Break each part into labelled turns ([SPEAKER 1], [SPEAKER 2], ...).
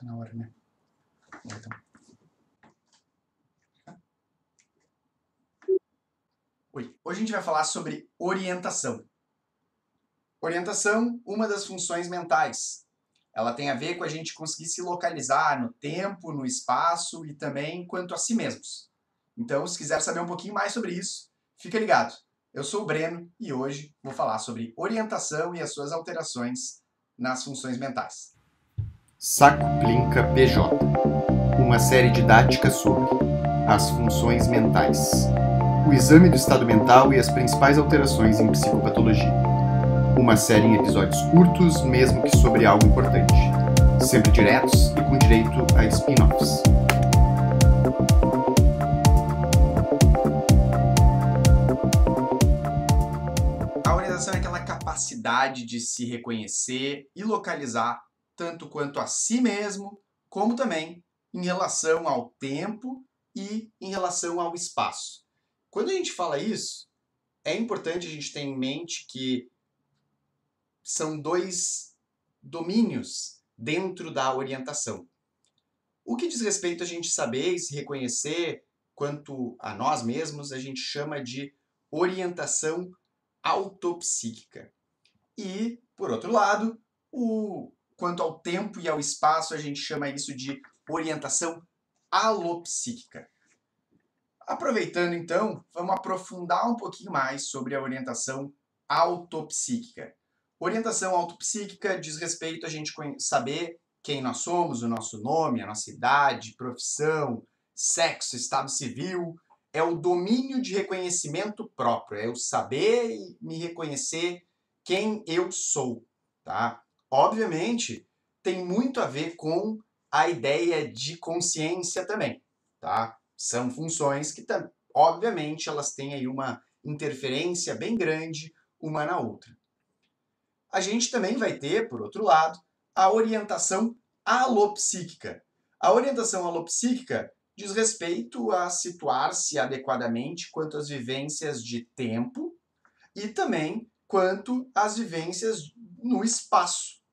[SPEAKER 1] Tá na hora, né? Então. Oi. Hoje a gente vai falar sobre orientação. Orientação, uma das funções mentais. Ela tem a ver com a gente conseguir se localizar no tempo, no espaço e também quanto a si mesmos. Então, se quiser saber um pouquinho mais sobre isso, fica ligado. Eu sou o Breno e hoje vou falar sobre orientação e as suas alterações nas funções mentais.
[SPEAKER 2] Saco Plinka PJ, uma série didática sobre as funções mentais, o exame do estado mental e as principais alterações em psicopatologia. Uma série em episódios curtos, mesmo que sobre algo importante, sempre diretos e com direito a spin-offs.
[SPEAKER 1] A orientação é aquela capacidade de se reconhecer e localizar tanto quanto a si mesmo, como também em relação ao tempo e em relação ao espaço. Quando a gente fala isso, é importante a gente ter em mente que são dois domínios dentro da orientação. O que diz respeito a gente saber e se reconhecer quanto a nós mesmos, a gente chama de orientação autopsíquica. E, por outro lado, quanto ao tempo e ao espaço, a gente chama isso de orientação alopsíquica. Aproveitando, então, vamos aprofundar um pouquinho mais sobre a orientação autopsíquica. Orientação autopsíquica diz respeito a gente saber quem nós somos, o nosso nome, a nossa idade, profissão, sexo, estado civil. É o domínio de reconhecimento próprio, é eu saber e me reconhecer quem eu sou, tá? Obviamente, tem muito a ver com a ideia de consciência também, tá? São funções que, obviamente, elas têm aí uma interferência bem grande uma na outra. A gente também vai ter, por outro lado, a orientação alopsíquica. A orientação alopsíquica diz respeito a situar-se adequadamente quanto às vivências de tempo e também quanto às vivências no espaço.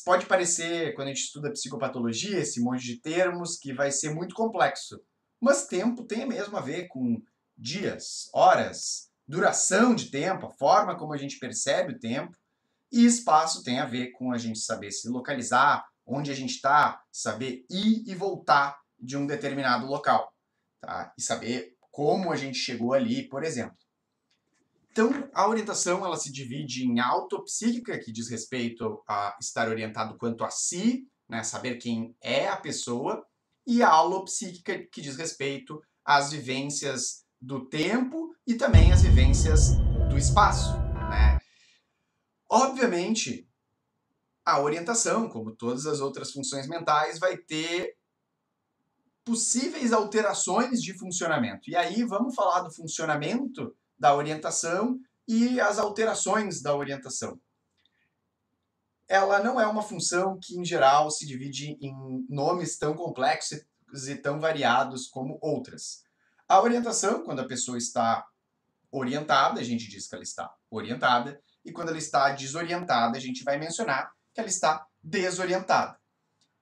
[SPEAKER 1] Pode parecer, quando a gente estuda psicopatologia, esse monte de termos, que vai ser muito complexo. Mas tempo tem mesmo a ver com dias, horas, duração de tempo, a forma como a gente percebe o tempo. E espaço tem a ver com a gente saber se localizar, onde a gente está, saber ir e voltar de um determinado local, tá? E saber como a gente chegou ali, por exemplo. Então, a orientação ela se divide em autopsíquica, que diz respeito a estar orientado quanto a si, né, saber quem é a pessoa, e a alopsíquica, que diz respeito às vivências do tempo e também às vivências do espaço, né? Obviamente, a orientação, como todas as outras funções mentais, vai ter possíveis alterações de funcionamento. E aí vamos falar do funcionamento da orientação e as alterações da orientação. Ela não é uma função que, em geral, se divide em nomes tão complexos e tão variados como outras. A orientação, quando a pessoa está orientada, a gente diz que ela está orientada, e quando ela está desorientada, a gente vai mencionar que ela está desorientada.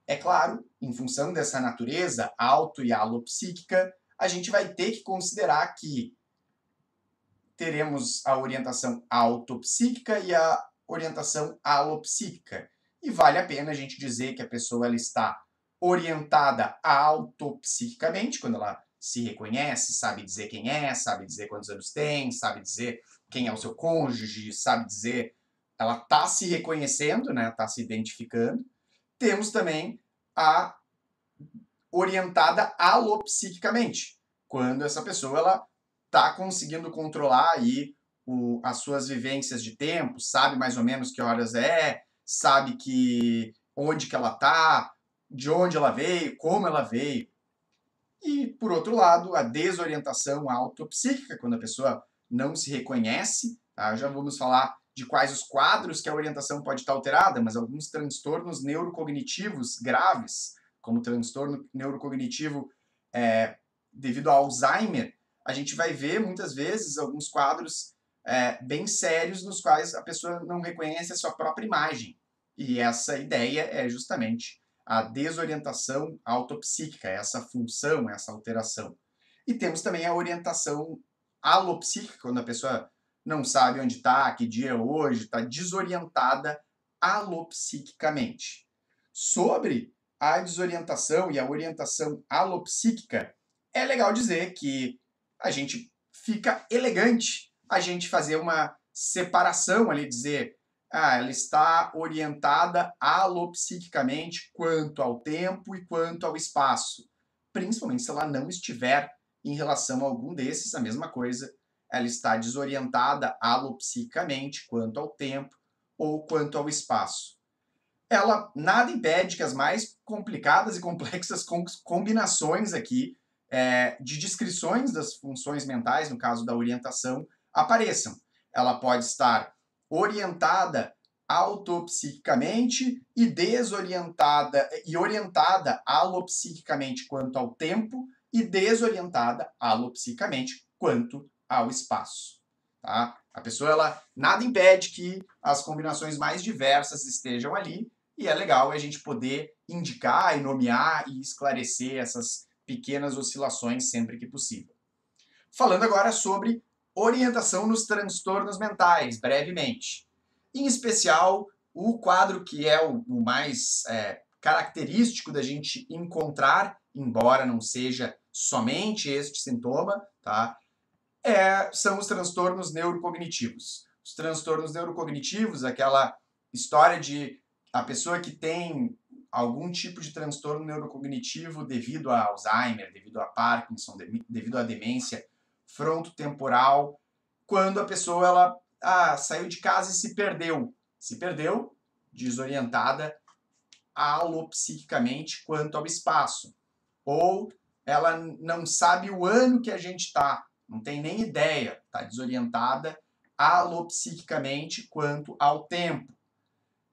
[SPEAKER 1] É claro, em função dessa natureza auto- e alopsíquica, a gente vai ter que considerar que teremos a orientação autopsíquica e a orientação alopsíquica. E vale a pena a gente dizer que a pessoa ela está orientada autopsiquicamente, quando ela se reconhece, sabe dizer quem é, sabe dizer quantos anos tem, sabe dizer quem é o seu cônjuge, sabe dizer... Ela está se reconhecendo, né? Está se identificando. Temos também a orientada alopsiquicamente, quando essa pessoa ela está conseguindo controlar aí as suas vivências de tempo, sabe mais ou menos que horas é, sabe que onde que ela está, de onde ela veio, como ela veio. E, por outro lado, a desorientação autopsíquica, quando a pessoa não se reconhece, tá? Já vamos falar de quais os quadros que a orientação pode estar alterada, mas alguns transtornos neurocognitivos graves, como transtorno neurocognitivo devido ao Alzheimer, a gente vai ver muitas vezes alguns quadros bem sérios nos quais a pessoa não reconhece a sua própria imagem. E essa ideia é justamente a desorientação autopsíquica, essa função, essa alteração. E temos também a orientação alopsíquica, quando a pessoa não sabe onde está, que dia é hoje, está desorientada alopsiquicamente. Sobre a desorientação e a orientação alopsíquica, é legal dizer que a gente fica elegante a gente fazer uma separação ali, dizer ela está orientada alopsiquicamente quanto ao tempo e quanto ao espaço, principalmente se ela não estiver em relação a algum desses, a mesma coisa, ela está desorientada alopsicamente quanto ao tempo ou quanto ao espaço. Ela nada impede que as mais complicadas e complexas combinações aqui de descrições das funções mentais, no caso da orientação, apareçam. Ela pode estar orientada autopsiquicamente e desorientada e orientada alopsiquicamente quanto ao tempo e desorientada alopsiquicamente quanto ao espaço. Tá? A pessoa, ela nada impede que as combinações mais diversas estejam ali, e é legal a gente poder indicar e nomear e esclarecer essas pequenas oscilações sempre que possível. Falando agora sobre orientação nos transtornos mentais, brevemente. Em especial, o quadro que é o mais característico da gente encontrar, embora não seja somente este sintoma, tá? São os transtornos neurocognitivos. Os transtornos neurocognitivos, aquela história de a pessoa que tem algum tipo de transtorno neurocognitivo devido a Alzheimer, devido a Parkinson, devido à demência frontotemporal, quando a pessoa ela saiu de casa e se perdeu, desorientada alopsiquicamente quanto ao espaço, ou ela não sabe o ano que a gente está, não tem nem ideia, está desorientada alopsiquicamente quanto ao tempo.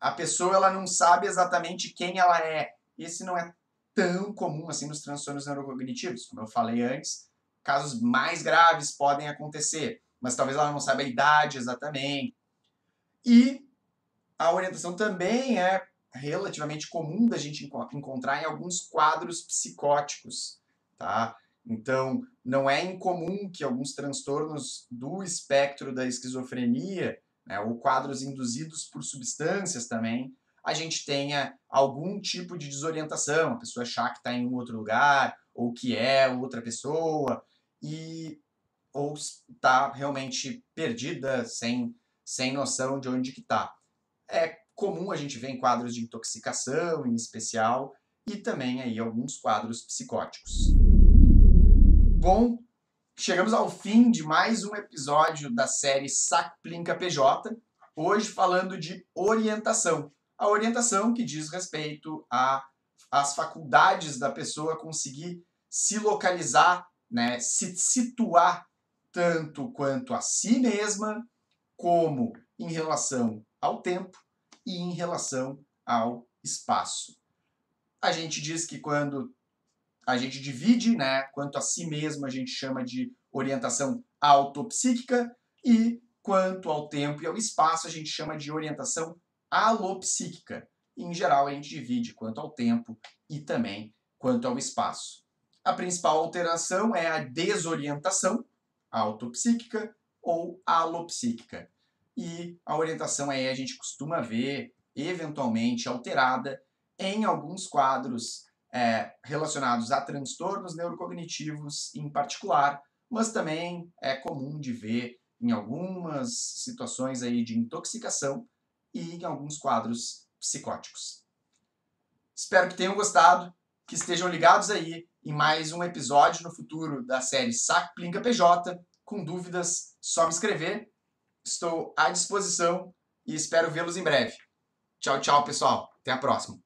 [SPEAKER 1] A pessoa ela não sabe exatamente quem ela é. Esse não é tão comum assim nos transtornos neurocognitivos. Como eu falei antes, casos mais graves podem acontecer, mas talvez ela não saiba a idade exatamente. E a orientação também é relativamente comum da gente encontrar em alguns quadros psicóticos, tá? Então, não é incomum que alguns transtornos do espectro da esquizofrenia, né, ou quadros induzidos por substâncias também, a gente tenha algum tipo de desorientação, a pessoa achar que está em um outro lugar, ou que é outra pessoa, ou está realmente perdida, sem noção de onde que está. É comum a gente ver em quadros de intoxicação, em especial, e também aí alguns quadros psicóticos. Bom, chegamos ao fim de mais um episódio da série Saco Plinca PJ, hoje falando de orientação. A orientação que diz respeito às faculdades da pessoa conseguir se localizar, né, se situar tanto quanto a si mesma, como em relação ao tempo e em relação ao espaço. A gente diz que quando a gente divide, né, quanto a si mesmo a gente chama de orientação autopsíquica e quanto ao tempo e ao espaço a gente chama de orientação alopsíquica. E, em geral, a gente divide quanto ao tempo e também quanto ao espaço. A principal alteração é a desorientação autopsíquica ou alopsíquica. E a orientação aí a gente costuma ver eventualmente alterada em alguns quadros relacionados a transtornos neurocognitivos em particular, mas também é comum de ver em algumas situações aí de intoxicação e em alguns quadros psicóticos. Espero que tenham gostado, que estejam ligados aí em mais um episódio no futuro da série Saco Plinca PJ. Com dúvidas, só me escrever. Estou à disposição e espero vê-los em breve. Tchau, tchau, pessoal. Até a próxima.